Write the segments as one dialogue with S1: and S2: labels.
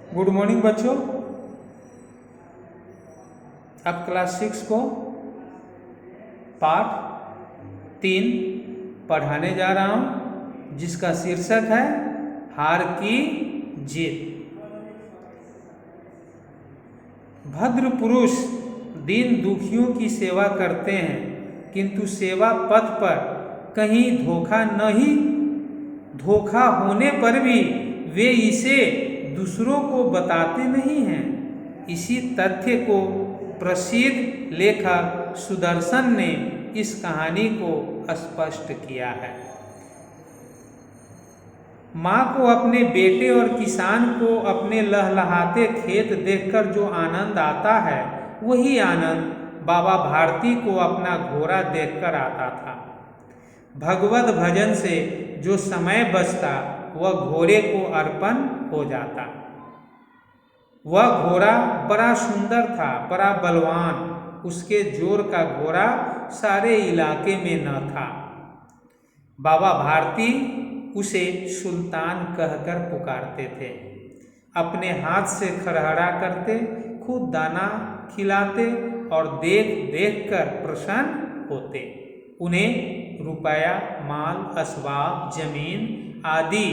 S1: Good morning बच्चों। अब class 6 को पाठ 3 पढ़ाने जा रहा हूँ, जिसका शीर्षक है हार की जीत। भद्र पुरुष दीन दुखियों की सेवा करते हैं, किंतु सेवा पथ पर कहीं धोखा होने पर भी वे इसे दूसरों को बताते नहीं हैं। इसी तथ्य को प्रसिद्ध लेखक सुदर्शन ने इस कहानी को स्पष्ट किया है। माँ को अपने बेटे और किसान को अपने लहलहाते खेत देखकर जो आनंद आता है, वही आनंद बाबा भारती को अपना घोड़ा देखकर आता था। भगवत भजन से जो समय बचता, वह घोड़े को अर्पण हो जाता। वह घोड़ा बड़ा सुंदर था, बड़ा बलवान। उसके जोर का घोड़ा सारे इलाके में न था। बाबा भारती उसे सुल्तान कहकर पुकारते थे। अपने हाथ से खरहरा करते, खुद दाना खिलाते और देख देख कर प्रसन्न होते। उन्हें रुपया, माल, असबाब, जमीन आदि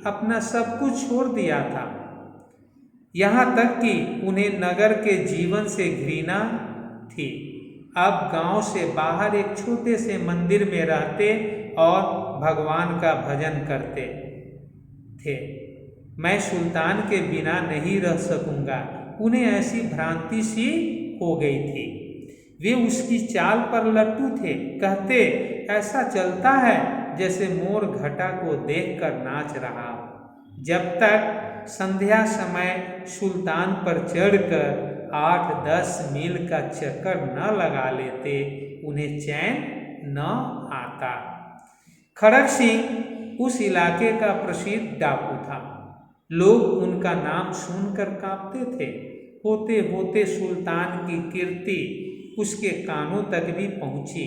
S1: अपना सब कुछ छोड़ दिया था। यहाँ तक कि उन्हें नगर के जीवन से घृणा थी। अब गांव से बाहर एक छोटे से मंदिर में रहते और भगवान का भजन करते थे। मैं सुल्तान के बिना नहीं रह सकूंगा, उन्हें ऐसी भ्रांति सी हो गई थी। वे उसकी चाल पर लट्टू थे। कहते, ऐसा चलता है जैसे मोर घटा को देखकर नाच रहा हो। जब तक संध्या समय सुल्तान पर चढ़कर 8-10 मील का चक्कर न लगा लेते, उन्हें चैन न आता। खड़ग सिंह उस इलाके का प्रसिद्ध डाकू था। लोग उनका नाम सुनकर कांपते थे। होते होते सुल्तान की कीर्ति उसके कानों तक भी पहुंची।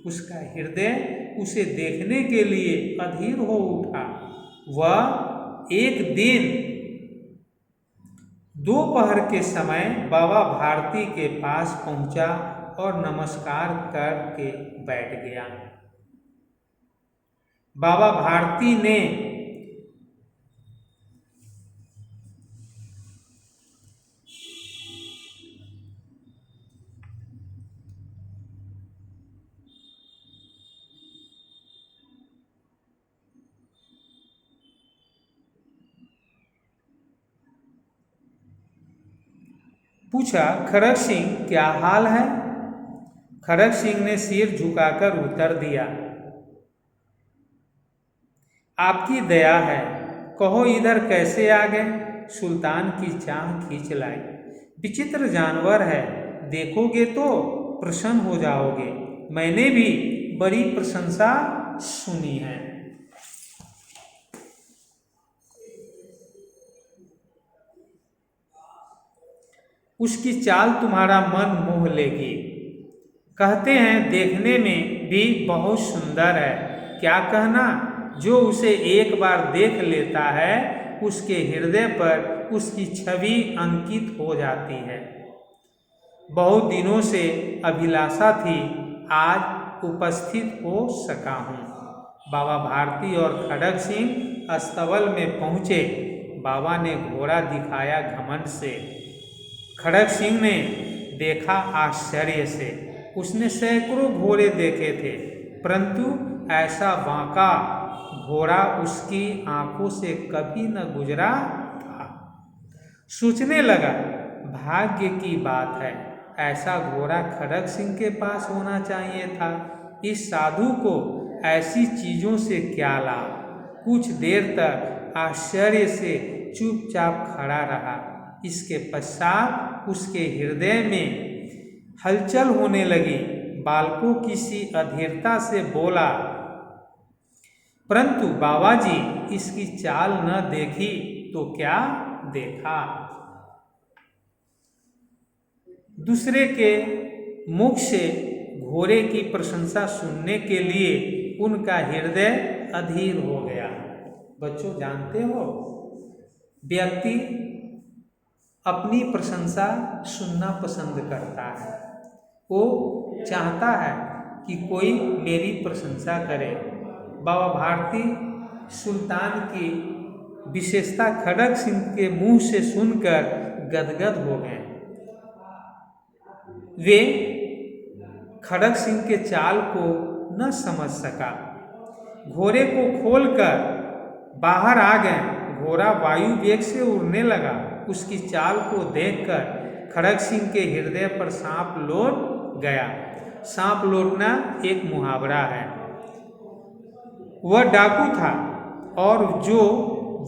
S1: उसका हृदय उसे देखने के लिए अधीर हो उठा। वह एक दिन दोपहर के समय बाबा भारती के पास पहुंचा और नमस्कार करके बैठ गया। बाबा भारती ने पूछा, खड़ग सिंह क्या हाल है? खड़ग सिंह ने सिर झुकाकर उत्तर दिया, आपकी दया है, कहो इधर कैसे आ गए? सुल्तान की चाह खींच लाई। विचित्र जानवर है, देखोगे तो प्रसन्न हो जाओगे। मैंने भी बड़ी प्रशंसा सुनी है। उसकी चाल तुम्हारा मन मोह लेगी। कहते हैं देखने में भी बहुत सुंदर है। क्या कहना, जो उसे एक बार देख लेता है, उसके हृदय पर उसकी छवि अंकित हो जाती है। बहुत दिनों से अभिलाषा थी, आज उपस्थित हो सका हूँ। बाबा भारती और खड़ग सिंह अस्तबल में पहुँचे। बाबा ने घोड़ा दिखाया घमंड से। खड़ग सिंह ने देखा आश्चर्य से। उसने सैकड़ों घोड़े देखे थे, परंतु ऐसा बांका घोड़ा उसकी आंखों से कभी न गुजरा था। सोचने लगा, भाग्य की बात है, ऐसा घोड़ा खड़ग सिंह के पास होना चाहिए था। इस साधु को ऐसी चीजों से क्या लाभ? कुछ देर तक आश्चर्य से चुपचाप खड़ा रहा। इसके पश्चात उसके हृदय में हलचल होने लगी। बालकों की सी अधीरता से बोला, परंतु बाबा जी, इसकी चाल न देखी तो क्या देखा? दूसरे के मुख से घोड़े की प्रशंसा सुनने के लिए उनका हृदय अधीर हो गया। बच्चों जानते हो, व्यक्ति अपनी प्रशंसा सुनना पसंद करता है। वो चाहता है कि कोई मेरी प्रशंसा करे। बाबा भारती सुल्तान की विशेषता खड़ग सिंह के मुंह से सुनकर गदगद हो गए। वे खड़ग सिंह के चाल को न समझ सका। घोड़े को खोलकर बाहर आ गए। घोड़ा वायु वेग से उड़ने लगा। उसकी चाल को देखकर खड़ग सिंह के हृदय पर सांप लौट गया। सांप लौटना एक मुहावरा है। वह डाकू था और जो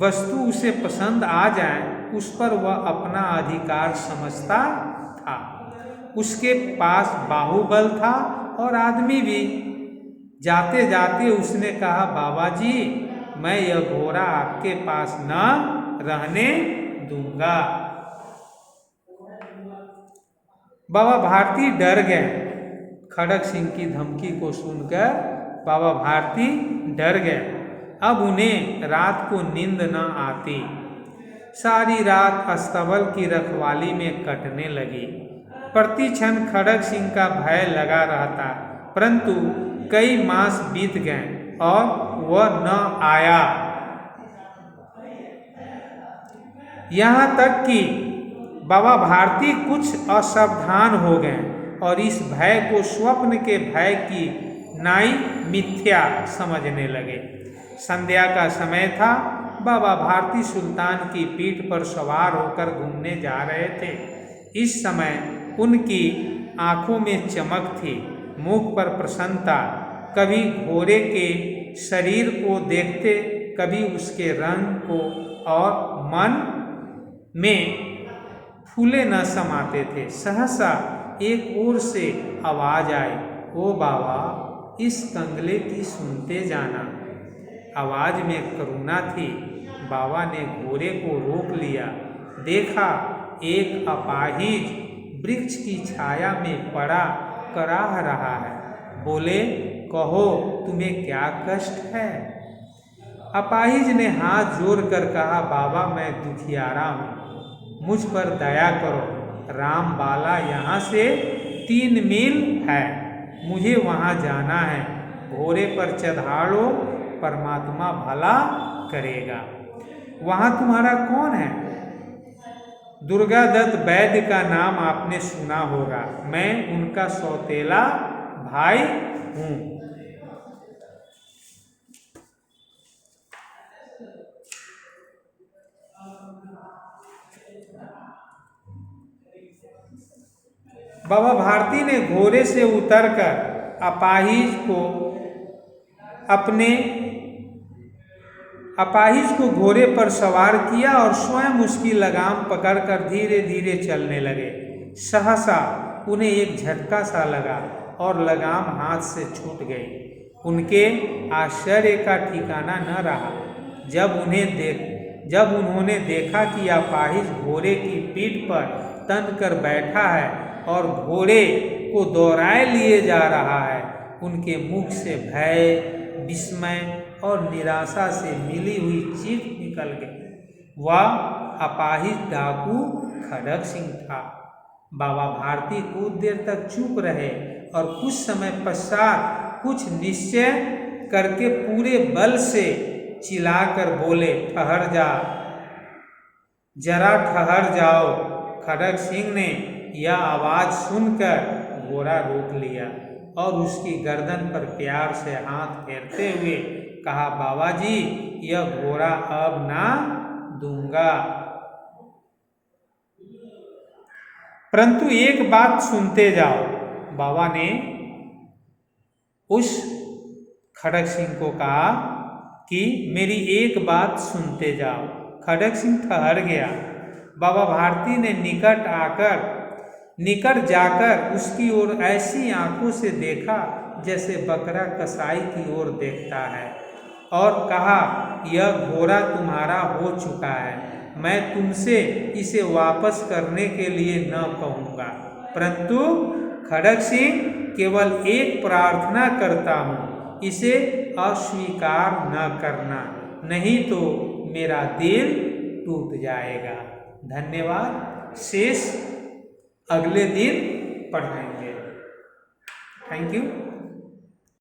S1: वस्तु उसे पसंद आ जाए उस पर वह अपना अधिकार समझता था। उसके पास बाहुबल था और आदमी भी। जाते जाते उसने कहा, बाबा जी, मैं यह घोड़ा आपके पास न रहने दूंगा। बाबा भारती डर गए। खड़ग सिंह की धमकी को सुनकर बाबा भारती डर गए। अब उन्हें रात को नींद न आती। सारी रात अस्तबल की रखवाली में कटने लगी। प्रति क्षण खड़ग सिंह का भय लगा रहता, परंतु कई मास बीत गए और वह न आया। यहाँ तक कि बाबा भारती कुछ असावधान हो गए और इस भय को स्वप्न के भय की नाई मिथ्या समझने लगे। संध्या का समय था। बाबा भारती सुल्तान की पीठ पर सवार होकर घूमने जा रहे थे। इस समय उनकी आंखों में चमक थी, मुख पर प्रसन्नता। कभी घोड़े के शरीर को देखते, कभी उसके रंग को, और मन में फूले न समाते थे। सहसा एक ओर से आवाज आई, ओ बाबा, इस कंगले की सुनते जाना। आवाज में करुणा थी। बाबा ने घोड़े को रोक लिया। देखा एक अपाहिज वृक्ष की छाया में पड़ा कराह रहा है। बोले, कहो तुम्हें क्या कष्ट है? अपाहिज ने हाथ जोड़कर कहा, बाबा मैं दुखियारा हूँ, मुझ पर दया करो। रामबाला यहाँ से 3 मील है, मुझे वहाँ जाना है। घोड़े पर चढ़ाड़ो, परमात्मा भला करेगा। वहाँ तुम्हारा कौन है? दुर्गादत्त वैद्य का नाम आपने सुना होगा। मैं उनका सौतेला भाई हूँ। बाबा भारती ने घोड़े से उतरकर अपाहिज को घोड़े पर सवार किया और स्वयं उसकी लगाम पकड़कर धीरे धीरे चलने लगे। सहसा उन्हें एक झटका सा लगा और लगाम हाथ से छूट गई। उनके आश्चर्य का ठिकाना न रहा जब उन्होंने देखा कि अपाहिज घोड़े की पीठ पर तन कर बैठा है और घोड़े को दौड़ाए लिए जा रहा है। उनके मुख से भय, विस्मय और निराशा से मिली हुई चीख निकल गई। वह अपाहिज डाकू खड़ग सिंह था। बाबा भारती कुछ देर तक चुप रहे और कुछ समय पश्चात कुछ निश्चय करके पूरे बल से चिल्लाकर बोले, ठहर जा, जरा ठहर जाओ। खड़ग सिंह ने यह आवाज सुनकर घोड़ा रोक लिया और उसकी गर्दन पर प्यार से हाथ फेरते हुए कहा, बाबा जी, यह घोड़ा अब ना दूंगा, परंतु एक बात सुनते जाओ। बाबा ने उस खड़ग सिंह को कहा कि मेरी एक बात सुनते जाओ। खड़ग सिंह ठहर गया। बाबा भारती ने निकट जाकर उसकी ओर ऐसी आंखों से देखा जैसे बकरा कसाई की ओर देखता है और कहा, यह घोड़ा तुम्हारा हो चुका है। मैं तुमसे इसे वापस करने के लिए न कहूँगा, परंतु खड़ग सिंह केवल एक प्रार्थना करता हूँ, इसे अस्वीकार न करना, नहीं तो मेरा दिल टूट जाएगा। धन्यवाद। शेष अगले दिन पढ़ाएंगे। Thank you.